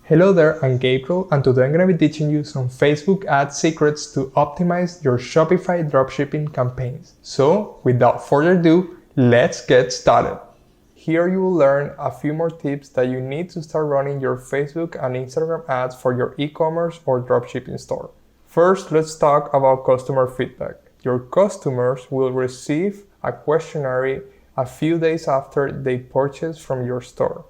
Hello there, I'm Gabriel, and today I'm going to be teaching you some Facebook ad secrets to optimize your Shopify dropshipping campaigns. So, without further ado, let's get started. Here you will learn a few more tips that you need to start running your Facebook and Instagram ads for your e-commerce or dropshipping store. First, let's talk about customer feedback. Your customers will receive a questionnaire a few days after they purchase from your store.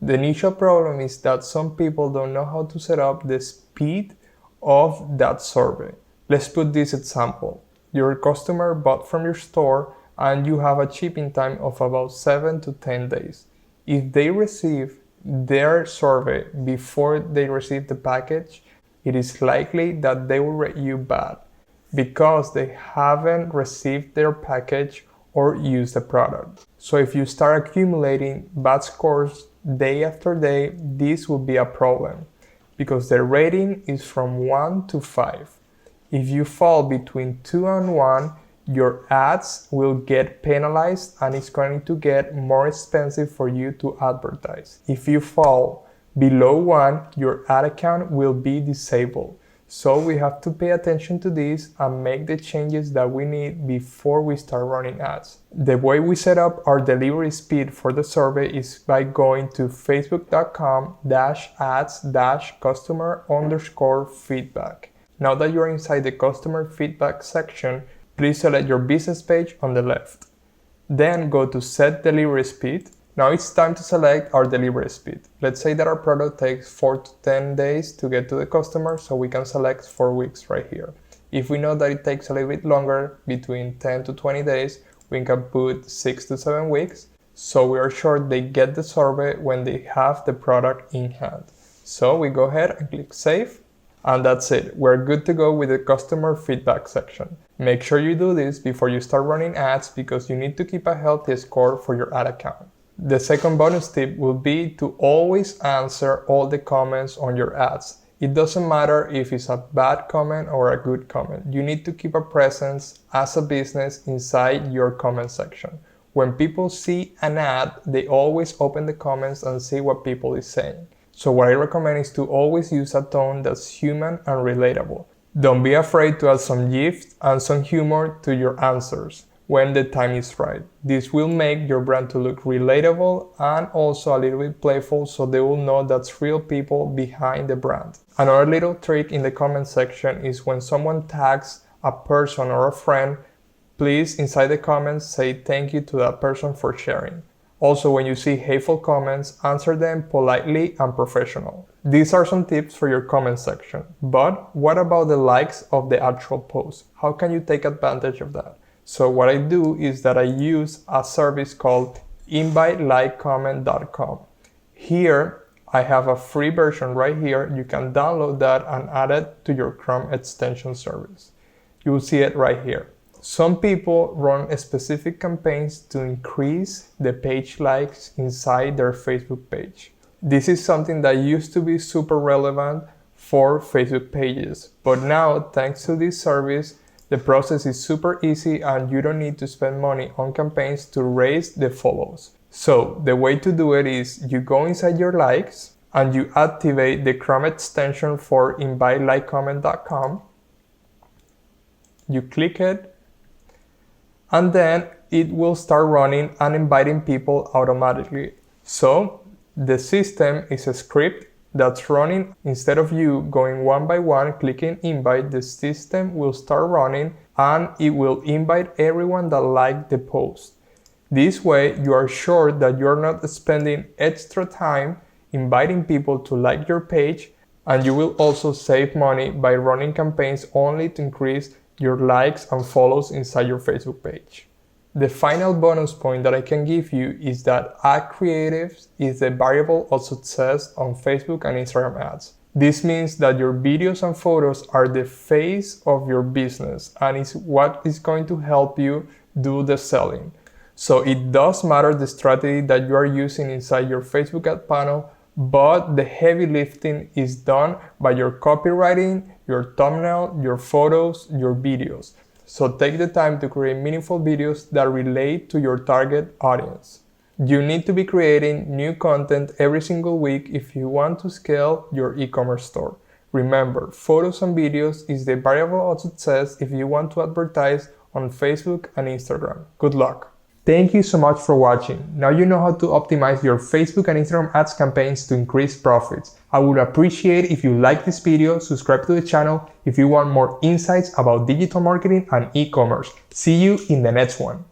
The initial problem is that some people don't know how to set up the speed of that survey. Let's put this example. Your customer bought from your store and you have a shipping time of about 7 to 10 days. If they receive their survey before they receive the package, it is likely that they will rate you bad because they haven't received their package or used the product. So if you start accumulating bad scores day after day, this will be a problem because the rating is from 1 to 5. If you fall between 2 and 1, your ads will get penalized and it's going to get more expensive for you to advertise. If you fall below 1, your ad account will be disabled. So we have to pay attention to this and make the changes that we need before we start running ads. The way we set up our delivery speed for the survey is by going to facebook.com/ads-customer_feedback. Now that you're inside the customer feedback section, please select your business page on the left. Then go to set delivery speed. Now it's time to select our delivery speed. Let's say that our product takes 4 to 10 days to get to the customer, so we can select 4 weeks right here. If we know that it takes a little bit longer, between 10 to 20 days, we can put 6 to 7 weeks, so we are sure they get the survey when they have the product in hand. So we go ahead and click save, and that's it. We're good to go with the customer feedback section. Make sure you do this before you start running ads because you need to keep a healthy score for your ad account. The second bonus tip will be to always answer all the comments on your ads. It doesn't matter if it's a bad comment or a good comment. You need to keep a presence as a business inside your comment section. When people see an ad, they always open the comments and see what people is saying. So what I recommend is to always use a tone that's human and relatable. Don't be afraid to add some gift and some humor to your answers when the time is right. This will make your brand to look relatable and also a little bit playful, so they will know that's real people behind the brand. Another little trick in the comment section is when someone tags a person or a friend, please inside the comments say thank you to that person for sharing. Also, when you see hateful comments, answer them politely and professional. These are some tips for your comment section. But what about the likes of the actual post? How can you take advantage of that? So what I do is that I use a service called invitelikecomment.com. Here, I have a free version right here. You can download that and add it to your Chrome extension service. You will see it right here. Some people run specific campaigns to increase the page likes inside their Facebook page. This is something that used to be super relevant for Facebook pages, but now, thanks to this service, the process is super easy and you don't need to spend money on campaigns to raise the follows. So the way to do it is you go inside your likes and you activate the Chrome extension for invitelikecomment.com. You click it and then it will start running and inviting people automatically. So the system is a script that's running. Instead of you going one by one clicking invite, the system will start running and it will invite everyone that liked the post. This way you are sure that you're not spending extra time inviting people to like your page, and you will also save money by running campaigns only to increase your likes and follows inside your Facebook page. The final bonus point that I can give you is that ad creatives is the variable of success on Facebook and Instagram ads. This means that your videos and photos are the face of your business and is what is going to help you do the selling. So it does matter the strategy that you are using inside your Facebook ad panel, but the heavy lifting is done by your copywriting, your thumbnail, your photos, your videos. So take the time to create meaningful videos that relate to your target audience. You need to be creating new content every single week if you want to scale your e-commerce store. Remember, photos and videos is the variable of success if you want to advertise on Facebook and Instagram. Good luck! Thank you so much for watching. Now you know how to optimize your Facebook and Instagram ads campaigns to increase profits. I would appreciate if you like this video, subscribe to the channel if you want more insights about digital marketing and e-commerce. See you in the next one.